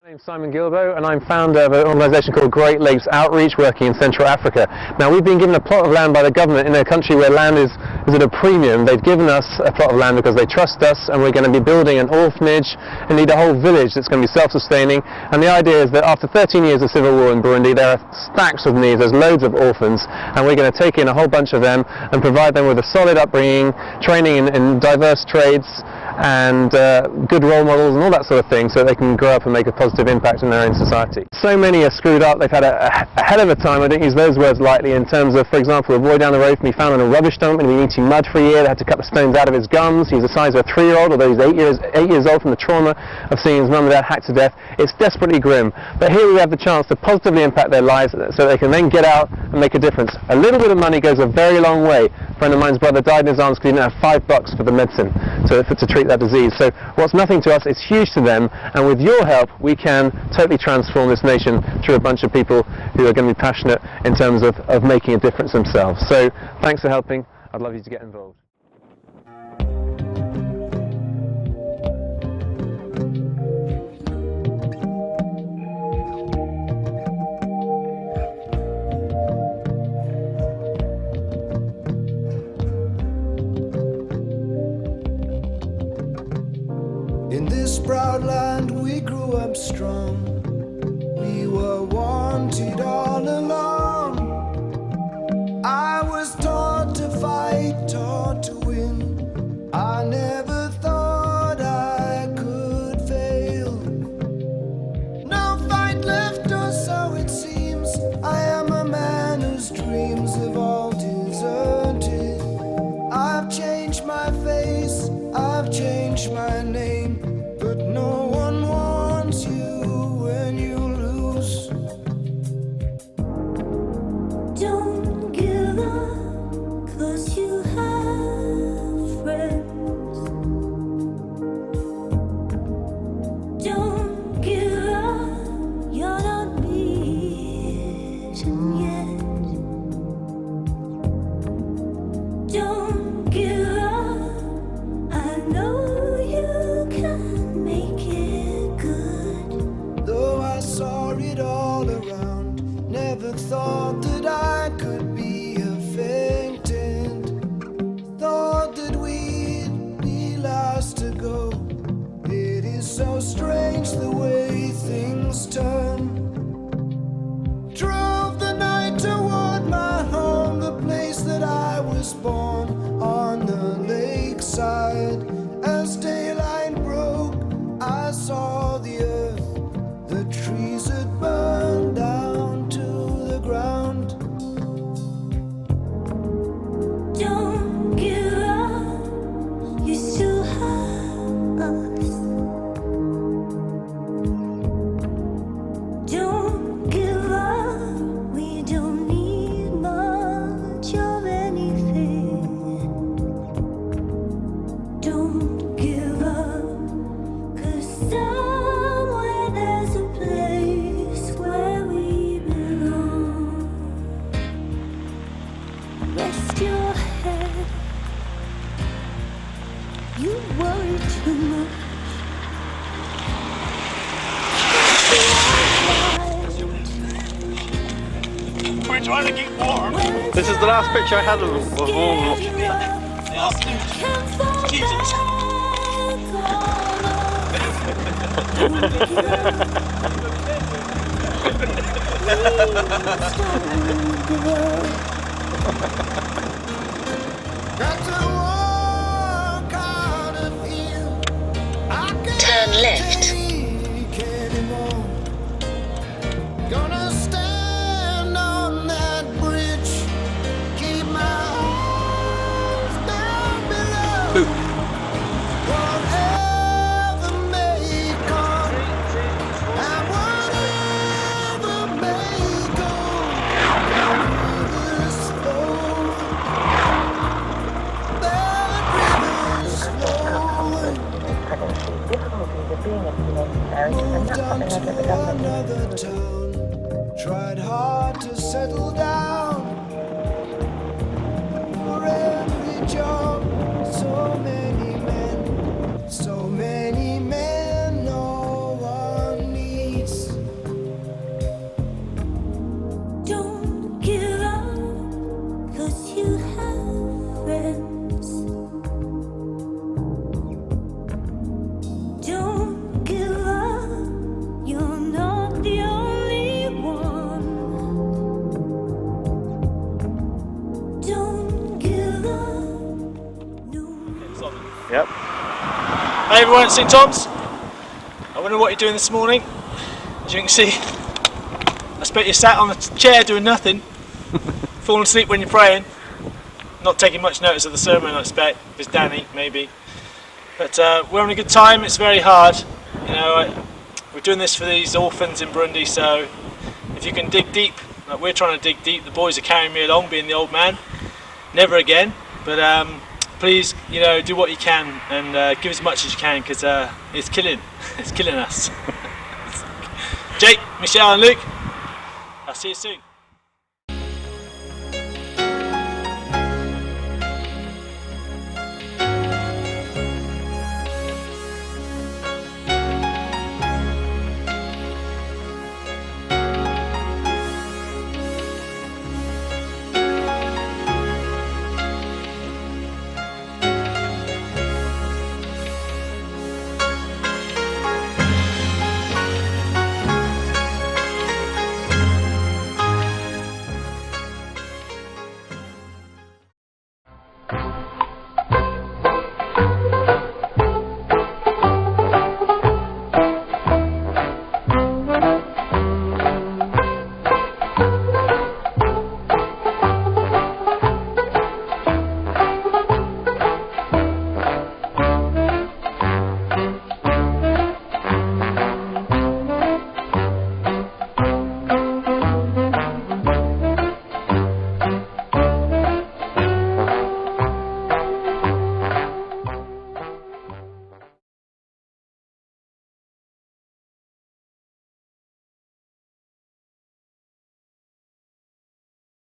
My name's Simon Gilbo and I'm founder of an organisation called Great Lakes Outreach working in Central Africa. Now we've been given a plot of land by the government in a country where land is at a premium. They've given us a plot of land because they trust us, and we're going to be building an orphanage and need a whole village that's going to be self-sustaining. And the idea is that after 13 years of civil war in Burundi there are stacks of needs, there's loads of orphans, and we're going to take in a whole bunch of them and provide them with a solid upbringing, training in diverse trades and good role models and all that sort of thing, so they can grow up and make a positive impact in their own society. So many are screwed up, they've had a hell of a time. I don't use those words lightly, in terms of, for example, a boy down the road from me found on a rubbish dump and he'd been eating mud for a year. They had to cut the stones out of his gums. He's the size of a 3-year-old, although he's 8 years old from the trauma of seeing his mum and dad hacked to death. It's desperately grim, but here we have the chance to positively impact their lives so they can then get out and make a difference. A little bit of money goes a very long way. A friend of mine's brother died in his arms because he didn't have $5 for the medicine to treat that disease. So what's nothing to us is huge to them, and with your help we can totally transform this nation through a bunch of people who are going to be passionate in terms of making a difference themselves. So thanks for helping. I'd love you to get involved. In this proud land we grew up strong. We were wanted all along. I was taught to fight, taught to win. I never thought I could fail. No fight left, or so it seems. I am a man whose dreams have all deserted. I've changed my face, I've changed my name, but no one wants you when you lose. Don't give up, 'cause you have friends. Don't give up, you're not beaten yet. Don't give up, I know you can make it good. Though I saw it all around, never thought that I could be a faintant. Thought that we'd be last to go. It is so strange the way things turn. Drove the night toward my home, the place that I was born, on the lakeside. As daylight broke, I saw the earth, the trees had burned down to the ground. Don't give up, you still have us. Don't give up, we don't need much of anything. Don't give up, 'cause somewhere there's a place where we belong. Rest your head, you worry too much. We're trying to keep warm. This is the last picture I had of all. Jesus. Got to walk out of here. I can't Turn left. take anymore. Gonna stand on that bridge, keep my eyes down below. Whatever may come, and whatever may go, rivers flow, that rivers flow. Difficulties of being necessary and Moved not on something to that the government another town, tried hard to settle down. For every job, so many men, no one needs. Hey everyone, it's St Tom's. I wonder what you're doing this morning. As you can see, I expect you're sat on a chair doing nothing, falling asleep when you're praying, not taking much notice of the sermon. I expect it's Danny maybe, but we're having a good time. It's very hard, you know. We're doing this for these orphans in Burundi, so if you can dig deep, like we're trying to dig deep. The boys are carrying me along, being the old man. Never again, but please, you know, do what you can and give as much as you can, because it's killing us. Jake, Michelle and Luke, I'll see you soon.